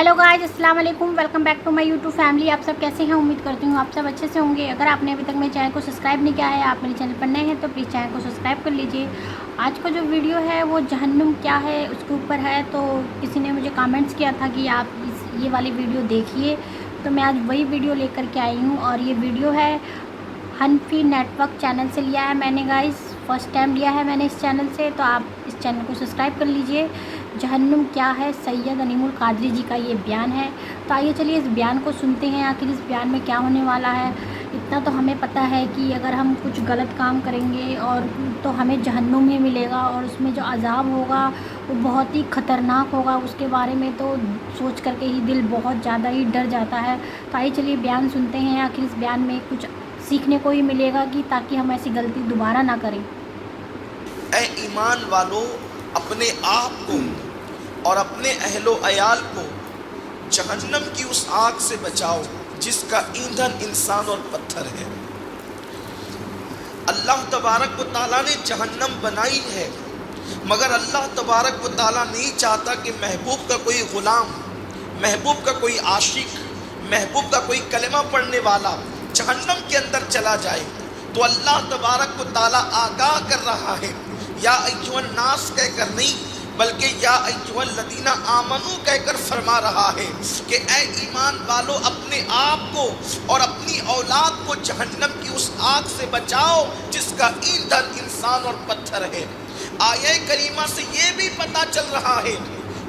Hello guys, अस्सलाम वालेकुम। Welcome back to my YouTube family. आप सब कैसे हैं? उम्मीद करती हूँ आप सब अच्छे से होंगे। अगर आपने अभी तक मेरे चैनल को सब्सक्राइब नहीं किया है, आप मेरे चैनल पर नए हैं तो प्लीज़ चैनल को सब्सक्राइब कर लीजिए। आज का जो वीडियो है वो जहन्नुम क्या है उसके ऊपर है। तो किसी ने मुझे कमेंट्स किया था कि आप ये वाली वीडियो देखिए, तो मैं आज वही वीडियो लेकर के आई हूँ। और ये वीडियो है हनफी नेटवर्क चैनल से लिया है मैंने गाइस, फर्स्ट टाइम लिया है मैंने इस चैनल से, तो आप इस चैनल को सब्सक्राइब कर लीजिए। जहन्नुम क्या है, सैयद अनीमुल कादरी जी का ये बयान है। तो आइए चलिए इस बयान को सुनते हैं, आखिर इस बयान में क्या होने वाला है। इतना तो हमें पता है कि अगर हम कुछ गलत काम करेंगे और तो हमें जहन्नुम ही मिलेगा, और उसमें जो अज़ाब होगा वो बहुत ही ख़तरनाक होगा। उसके बारे में तो सोच करके ही दिल बहुत ज़्यादा ही डर जाता है। तो आइए चलिए बयान सुनते हैं, आखिर इस बयान में कुछ सीखने को ही मिलेगा कि ताकि हम ऐसी गलती दोबारा ना करें। ऐ ईमान वालों, अपने आप को और अपने अहलो अयाल को जहन्नम की उस आग से बचाओ जिसका ईंधन इंसान और पत्थर है। अल्लाह तबारक व ताला ने जहन्नम बनाई है, मगर अल्लाह तबारक व ताला नहीं चाहता कि महबूब का कोई गुलाम, महबूब का कोई आशिक, महबूब का कोई कलमा पढ़ने वाला जहन्नम के अंदर चला जाए। तो अल्लाह तबारक व ताला आगाह कर रहा है, या अय्युहन नास कहकर नहीं बल्कि या अय्युहल लदीना आमनू कहकर फरमा रहा है कि ऐ ईमान वालों, अपने आप को और अपनी औलाद को जहन्नम की उस आग से बचाओ जिसका ईंधन इंसान और पत्थर है। आये करीमा से ये भी पता चल रहा है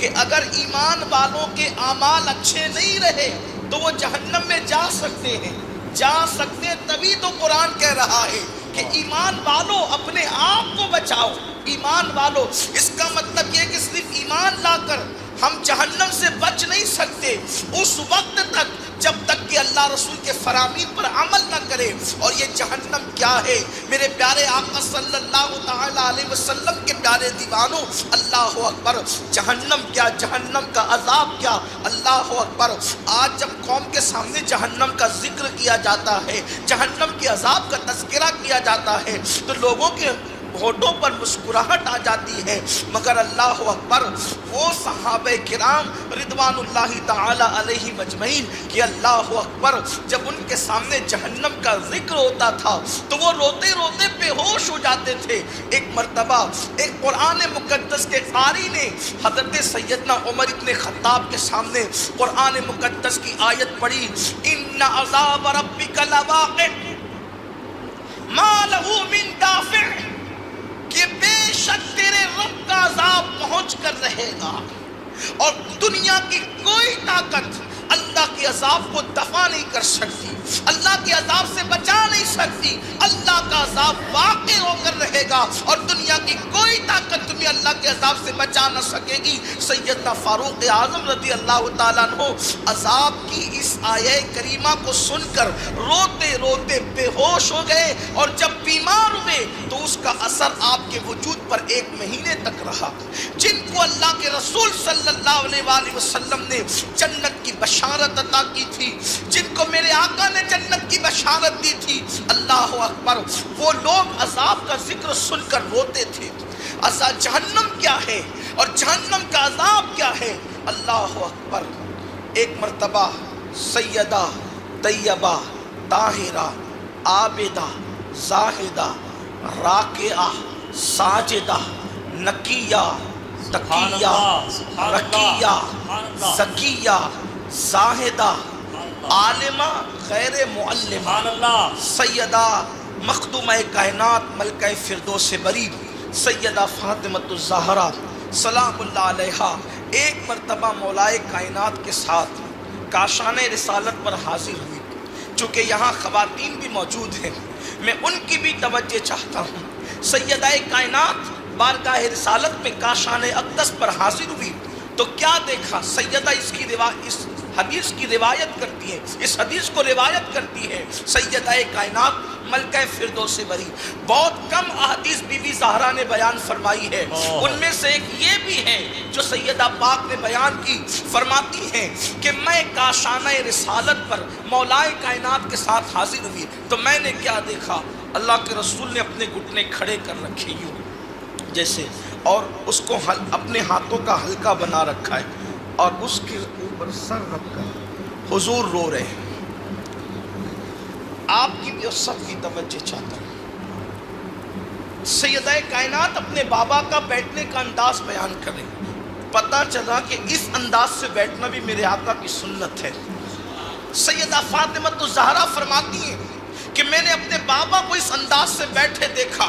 कि अगर ईमान वालों के आमाल अच्छे नहीं रहे तो वो जहन्नम में जा सकते हैं, जा सकते। तभी तो कुरान कह रहा है कि ईमान वालों अपने आप को बचाओ। ईमान वालों, इसका मतलब ये कि सिर्फ ईमान लाकर हम जहन्नम से बच नहीं सकते उस वक्त तक जब तक कि अल्लाह रसूल के फरामीन पर अमल न करे। और ये जहन्नम क्या है मेरे प्यारे आका सल्लल्लाहु ताला अलैहि वसल्लम के प्यारे दीवानों, अल्लाह अकबर। जहन्नम क्या, जहन्नम का अजाब क्या, अल्लाह अकबर। आज जब कौम के सामने जहन्नम का जिक्र किया जाता है, जहन्नम के अजाब का तज़किरा किया जाता है, तो लोगों के होठों पर मुस्कुराहट आ जाती है। मगर अल्लाह अकबर, वो सहाबे किराम रिदवानुल्लाहि ताला अलैहि मजमईन कि अल्लाह अकबर, जब उनके सामने जहन्नम का जिक्र होता था तो वो रोते रोते बेहोश हो जाते थे। एक मर्तबा एक कुरान मुकद्दस के कारी ने हज़रत सैयदना उमर इब्न खत्ताब के सामने कुरान मुकद्दस की आयत पढ़ी, इन्ना अज़ाब रब्बिका लवाक़ि मा लहू मिन दाफ़िअ, कि बेशक तेरे रब का अज़ाब पहुंच कर रहेगा और दुनिया की कोई ताकत अल्लाह के अज़ाब को दफा नहीं कर सकती, अल्लाह के अज़ाब से बचा नहीं सकती। अल्लाह का अज़ाब वाक़ई होकर रहेगा और दुनिया की कोई ताकत तुम्हें अल्लाह के अज़ाब से बचा न सकेगी। सैयदना फारूक आज़म रज़ी अल्लाह ताला अन्हु अज़ाब की इस आये करीमा को सुनकर रोते रोते बेहोश हो गए, और जब बीमार हुए तो उसका असर आपके वजूद पर 1 महीने तक रहा। जिनको अल्लाह के रसूल सल्लल्लाहु अलैहि वसल्लम ने जन्नत की बशारत अता की थी, जिनको मेरे आका ने जन्नत की बशारत दी थी, अल्लाह अकबर, वो लोग अज़ाब का जिक्र सुनकर रोते थे। अज़ाब जहन्नम क्या है और जहन्नम का अज़ाब क्या है, अल्लाह अकबर। एक मर्तबा सैयदा तैयबा ताहिरा आबिदा जाहिदा राकिया साजिदा नकिया तकिया रकिया ज़किया ज़ाहिदा आलिमा गैर मुअल्लिमा सैयदा मखदूम कायनात मलका फिरदौस बरी सैयदा फातिमतुज़ ज़हरा सलामुल्लाह अलैहा एक मर्तबा मौलाए कायनात के साथ काशाने रिसालत पर हाजिर हुई। चूँकि यहाँ ख़वातीन भी मौजूद हैं, मैं उनकी भी तवज्जो चाहता हूँ। सैयदा कायनात बारगाह रिसालत में काशाने अक़दस पर हाजिर हुई तो क्या देखा। सैयदा इस हदीस की रिवायत करती है, इस हदीस को रिवायत करती है सैयदा कायनात मलका फिरदौस बरी। बहुत कम अहदीस बीबी ज़हरा ने बयान फरमाई है, उनमें से एक ये भी है जो सैयदा पाक ने बयान की। फरमाती हैं कि मैं काशाने रिसालत पर मौलाए कायनात के साथ हाजिर हुई तो मैंने क्या देखा, अल्लाह के रसूल ने अपने घुटने खड़े कर रखे यूँ जैसे, और उसको अपने हाथों का हल्का बना रखा है, और उसके पर सर रखकर हुजूर रो रहे हैं। आपकी भी और सबकी तवज्जो चाहता हूं। सैयदा कायनात अपने बाबा का बैठने का अंदाज बयान करें। पता चला कि इस अंदाज से बैठना भी मेरे आका की सुन्नत है। सैयदा फातिमा तो ज़हरा फरमाती हैं कि मैंने अपने बाबा को इस अंदाज से बैठे देखा,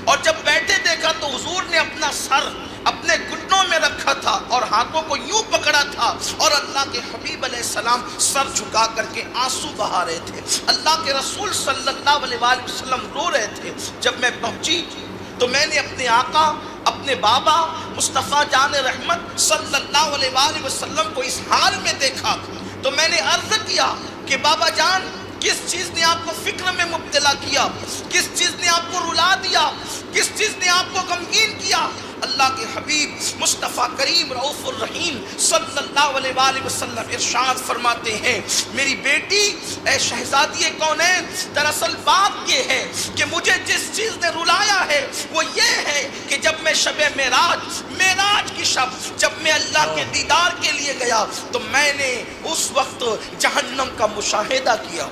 और जब बैठे देखा तो हुजूर ने अपना सर अपने घुटनों में रखा था और हाथों को यूं पकड़ा था, और अल्लाह के हबीब अलैहिस्सलाम सर झुका करके आंसू बहा रहे थे। अल्लाह के रसूल सल्लल्लाहु अलैहि वसल्लम रो रहे थे। जब मैं पहुंची तो मैंने अपने आका, अपने बाबा मुस्तफ़ा जान रहमत सल्लल्लाहु अलैहि वसल्लम को इस हाल में देखा तो मैंने अर्ज किया कि बाबा जान, किस चीज़ ने आपको फिक्र में मुब्तला किया, किस चीज़ ने आपको रुला दिया, किस चीज़ ने आपको गमगीन किया। अल्लाह के हबीब मुस्तफ़ा करीम रऊफ़ुर रहीम सल्लल्लाहु अलैहि वसल्लम इरशाद फरमाते हैं, मेरी बेटी ए शहज़ादी कौनैन, दरअसल बात ये है कि मुझे जिस चीज़ ने रुलाया है वो ये है कि जब मैं शब मेराज की शब जब मैं अल्लाह के दीदार के लिए गया तो मैंने उस वक्त जहन्नम का मुशाहिदा किया।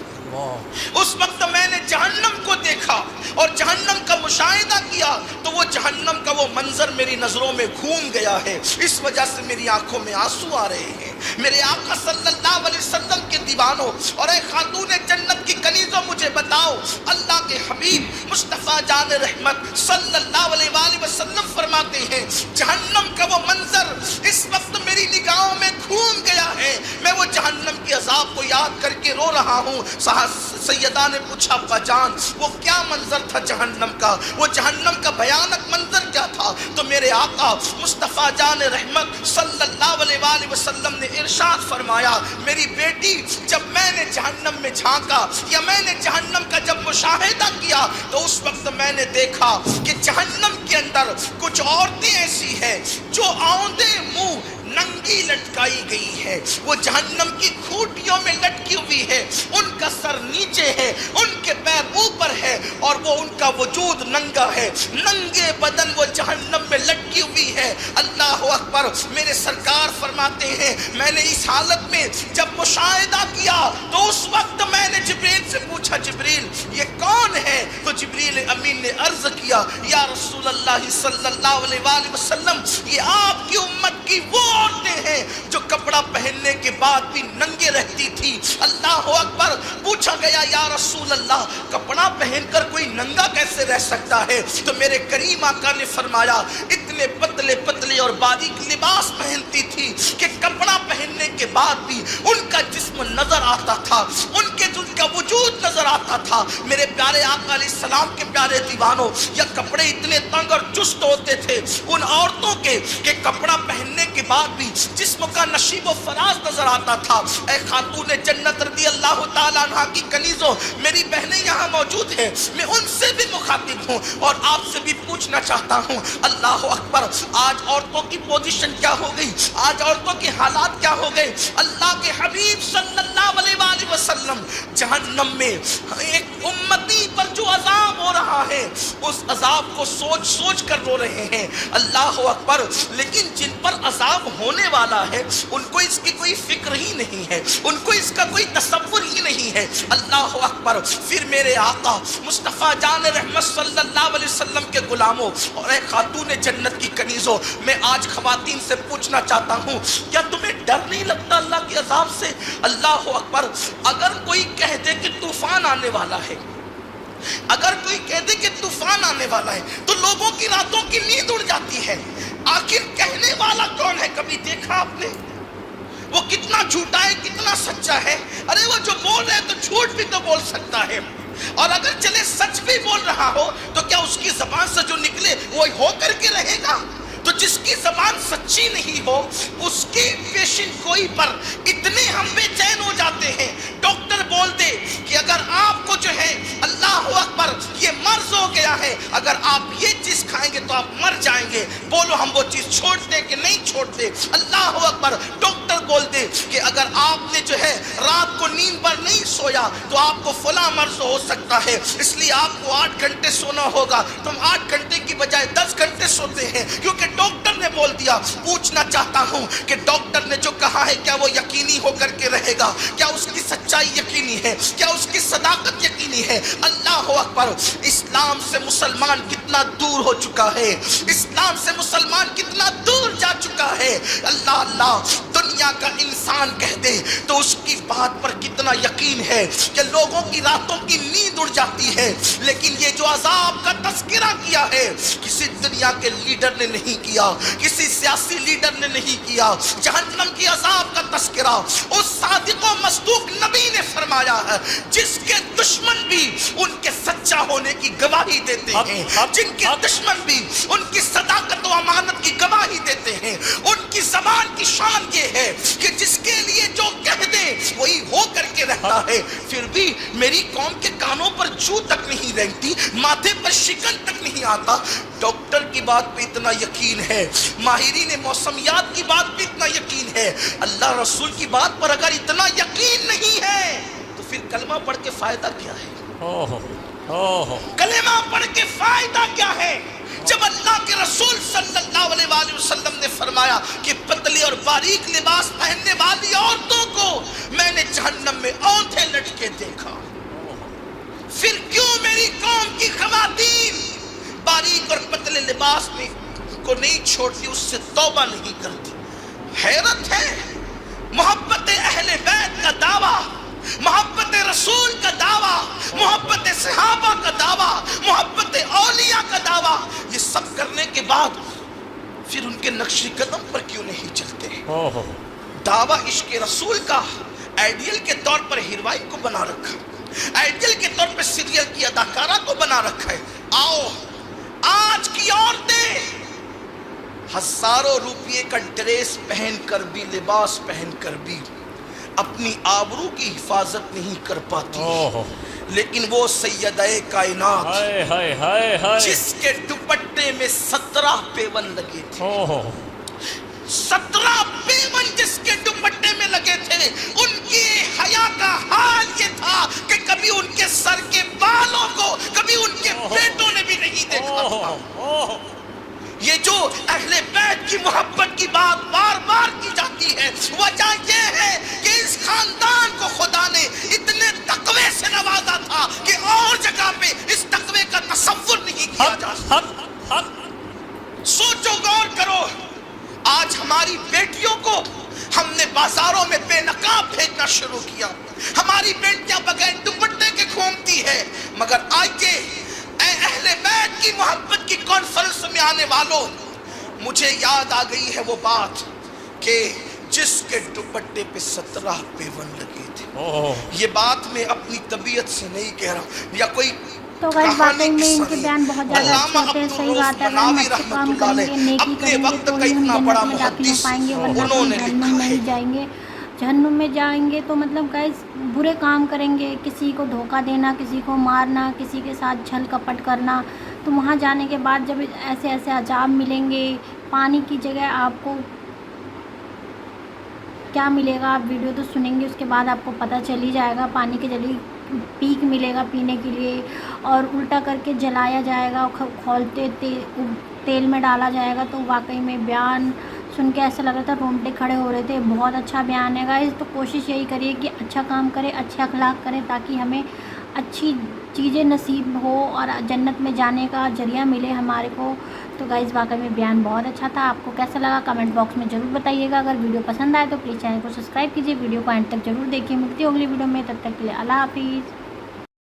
उस वक्त मैंने जहन्नम को देखा और जहन्नम का मुशाहिदा किया तो वो जहन्नम का वो मंजर मेरी नजरों में घूम गया है। इस वजह से मेरी आंखों में आंसू आ रहे हैं। मेरे आका सल्लल्लाहु अलैहि वसल्लम के दीवानों और ए खातून जन्नत की कनीज़ों, मुझे बताओ, अल्लाह के हबीब मुस्तफ़ा जान रहमत सल्लल्लाहु अलैहि वसल्लम फरमाते हैं, जहन्नम का वो मंजर इस वक्त मेरी निगाहों में घूम गया है। मैं वो जहन्नम के अजाब को याद करके रो रहा हूँ। सैयदा ने पूछा, अब्बाजान वो क्या मंजर था जहन्नम का, वो जहन्नम का भयानक मंजर क्या था? तो मेरे आका मुस्तफ़ा जान रहमत सल्लल्लाहु अलैहि वसल्लम ने इरशाद फरमाया, मेरी बेटी, जब मैंने जहन्नम में झांका या मैंने जहन्नम का जब मुशाहिदा किया तो उस वक्त मैंने देखा कि जहन्नम के अंदर कुछ औरतें ऐसी हैं जो औंधे मुंह नंगी लटकाई गई है, वो जहन्नम की खूंटियों में लटकी हुई है, उनका सर नीचे है, उनके पैर ऊपर है और वो उनका वजूद नंगा है, नंगे बदन वो जहन्नम में लटकी हुई है। अल्लाह अकबर। मेरे सरकार फरमाते हैं, मैंने इस हालत में जब मुशाहिदा किया तो उस वक्त मैंने जिब्रील से पूछा, जिब्रील ये कौन है? तो जिब्रील अमीन ने अर्ज किया, या रसूल अल्लाह सल्लल्लाहु अलैहि वसल्लम, ये आपकी उम्मत की वो औरतें हैं जो कपड़ा पहनने के बाद भी नंगे रहती थी। अल्लाह अकबर। पूछा गया, या रसूल अल्लाह कपड़ा पहनकर कोई नंगा कैसे रह सकता है? तो मेरे करीम आका ने फरमाया, इतने पतले पतले और बारीक लिबास पहनती थी कि कपड़ा पहनने के बाद भी उनका जिस्म नजर आता था, उनका वजूद नजर आता था। मेरे प्यारे आका अलैहिस्सलाम के प्यारे दीवानों, या कपड़े इतने तंग और चुस्त होते थे उन औरतों के कि कपड़ा पहनने के बाद भी जिस्म का नशीब व फराज नजर आता था। ऐ खातून जन्नत रज़ी अल्लाह ताला अन्हा की कनीज़ों, मेरी बहनें यहाँ मौजूद हैं, मैं उनसे भी मुखातिब हूँ और आपसे भी पूछना चाहता हूँ। अल्लाह अकबर। आज औरतों की पोजीशन क्या हो गई, आज औरतों के हालात क्या हो गए? अल्लाह के हबीब सल्लल्लाहु अलैहि वसल्लम जहन्नम में एक उम्मती पर जो अजाब हो रहा है उस अजाब को सोच सोच कर रो रहे हैं। अल्लाह अकबर। लेकिन जिन पर अजाब होने वाला है उनको इसकी कोई फिक्र ही नहीं है, उनको इसका कोई तसव्वुर ही नहीं है। अल्लाह अकबर। फिर मेरे आका मुस्तफ़ा जान रहमत सल्लल्लाहु अलैहि वसल्लम के गुलामों और एक खातून जन्नत की कनीज़ों, मैं आज ख़वातीन से पूछना चाहता हूँ, क्या तुम्हें डर नहीं लगता अल्लाह के अजाब से? अल्लाह अकबर। अगर कोई कह दे कि तूफान आने वाला है, अगर कोई कह दे कि तूफान आने वाला है तो लोगों की रातों की नींद उड़ जाती है। आखिर कहने वाला कौन है? कभी देखा आपने? वो कितना झूठा है, कितना सच्चा है? अरे वो जो बोल रहे हैं तो झूठ भी तो बोल सकता है, और अगर चले सच भी बोल रहा हो तो क्या उसकी जबान से जो निकले वो हो करके रहेगा? तो जिसकी जबान सच्ची नहीं हो उसकी पेशिन गोई पर इतने हम बेचैन हो जाते हैं। डॉक्टर बोल दे कि अगर आपको जो है अल्लाह अकबर ये मर्ज ہو گیا ہے اگر آپ یہ چیز کھائیں گے تو آپ مر جائیں گے، بولو ہم وہ چیز چھوڑتے کہ نہیں چھوڑتے؟ اللہ اکبر۔ ڈاکٹر بول دے کہ اگر آپ نے جو ہے رات کو نیند پر نہیں سویا تو آپ کو فلاں مرض ہو سکتا ہے، اس لیے آپ کو 8 گھنٹے سونا ہوگا، تم 8 گھنٹے کی بجائے 10 گھنٹے سوتے ہیں کیونکہ ڈاکٹر نے بول دیا۔ پوچھنا چاہتا ہوں کہ ڈاکٹر نے جو کہا ہے کیا وہ یقینی ہو کر کے رہے گا؟ کیا اس کی سچائی یقینی ہے؟ کیا اس کی صداقت یقینی ہے؟ اللہ اکبر۔ اسلام سے مسلمان کتنا دور ہو چکا ہے، اسلام سے مسلمان کتنا دور جا چکا ہے۔ اللہ اللہ، دنیا کا انسان کہہ دے تو اس کی بات پر کتنا یقین ہے کہ لوگوں کی راتوں کی نیند اڑ جاتی ہے، لیکن یہ جو عذاب کا تذکرہ کیا ہے کسی دنیا کے لیڈر نے نہیں کیا، کسی سیاسی لیڈر نے نہیں کیا۔ جہنم کی عذاب کا تذکرہ اس صادق و مصدوق نبی نے فرمایا ہے جس کے دشمن بھی ان کے سچا ہونے کی گواہی دیتے ہیں، جن کے دشمن بھی ان کی صداقت و امانت کی گواہی دیتے ہیں۔ ان کی زبان کی شان یہ ہے کہ جس کے لیے جو کہہ دے وہی ہو کر کے رہتا ہے۔ پھر بھی میری قوم کے کانوں پر جو تک نہیں رینگتی، ماتھے پر شکن تک نہیں آتا۔ ڈاکٹر کی بات پہ اتنا یقین ہے، ماہرین موسمیات کی بات پہ اتنا یقین ہے، اللہ رسول کی بات پر اگر اتنا یقین نہیں ہے تو پھر کلمہ پڑھ کے فائدہ کیا ہے؟ کلمہ پڑھ کے فائدہ کیا ہے جب اللہ کے رسول صلی اللہ علیہ وآلہ وسلم نے فرمایا کہ پتلی اور باریک لباس پہننے والی عورتوں کو میں نے جہنم میں اونٹھے لٹکے دیکھا۔ پھر کیوں میری قوم کی خواتین باریک اور پتلے لباس میں کو نہیں چھوڑتی، اس سے توبہ نہیں کرتی؟ حیرت ہے۔ محبت اہل بیت کا دعویٰ، محبت رسول کا دعویٰ، محبت صحابہ کا دعویٰ، محبت اولیاء کا دعویٰ، یہ سب کرنے کے بعد پھر ان کے نقش قدم پر کیوں نہیں چلتے؟ دعویٰ عشق رسول کا آئیڈیل کے طور پر ہیروئن کو بنا رکھا، آئیڈیل کے طور پر سیریل کی اداکارہ کو بنا رکھا ہے۔ آؤ آج کی عورتیں ہزاروں روپے کا ڈریس پہن کر بھی، لباس پہن کر بھی اپنی آبرو کی حفاظت نہیں کر پاتی، لیکن وہ سیدہ کائنات جس کے دوپٹے میں 17 پیون لگے تھے، 17 پیون جس کے دوپٹے میں لگے تھے، ان کی حیا کا حال یہ تھا کہ کبھی ان کے سر کے بالوں کو کبھی ان کے بیٹوں نے بھی نہیں دیکھا تھا۔ یہ جو اہل بیت کی محبت کی بات بار بار کی جاتی ہے، وجہ یہ ہے کہ اس خاندان کو خدا نے اتنے تقوی سے نوازا تھا کہ اور جگہ پہ اس تقوی کا تصور نہیں کیا جا سکتا۔ سوچو، غور کرو، آج ہماری بیٹیوں کو ہم نے بازاروں میں بے نقاب بھیجنا شروع کیا، ہماری بیٹیاں بغیر دوپٹے کے گھومتی ہے، مگر آئیے اے اہل بیت کی محبت کی کانفرنس میں آنے والوں، مجھے یاد آ گئی ہے وہ بات کہ جس کے دوپٹے پہ 17 پیون لگے تھے۔ یہ بات میں اپنی طبیعت سے نہیں کہہ رہا ہوں یا کوئی تو غیر واقعی میں ان کے بیان بہت زیادہ اچھے ہوتے ہیں، صحیح بات ہے۔ اگر ہم اچھے کام کریں گے، نیکی کریں گے تو ہی ہم جنت میں داخل ہو پائیں گے، ورنہ ہم جہنم میں ہی جائیں گے۔ جہنم میں جائیں گے تو مطلب گائز برے کام کریں گے، کسی کو دھوکہ دینا، کسی کو مارنا، کسی کے ساتھ چھل کپٹ کرنا، تو وہاں جانے کے بعد جب ایسے ایسے عذاب ملیں گے، پانی کی جگہ آپ کو کیا ملے گا، آپ ویڈیو تو سنیں گے، اس کے بعد آپ کو پتہ چل ہی جائے گا۔ پانی کے جگہ پیک ملے گا پینے کے لیے، اور الٹا کر کے جلایا جائے گا، کھولتے تیل میں ڈالا جائے گا۔ تو واقعی میں بیان سن کے ایسا لگ رہا تھا رونگٹے کھڑے ہو رہے تھے۔ بہت اچھا بیان ہے گائز، تو کوشش یہی کریے کہ اچھا کام کریں، اچھے اخلاق کریں، تاکہ ہمیں اچھی چیزیں نصیب ہو اور جنت میں جانے کا ذریعہ ملے ہمارے کو۔ تو گائز واقعی میں بیان بہت اچھا تھا۔ آپ کو کیسا لگا کمنٹ باکس میں ضرور بتائیے گا۔ اگر ویڈیو پسند آئے تو پلیز چینل کو سبسکرائب کیجیے، ویڈیو کو اینڈ تک ضرور دیکھیے۔ ملتی ہوں اگلی ویڈیو میں، تب تک کے لیے اللہ حافظ۔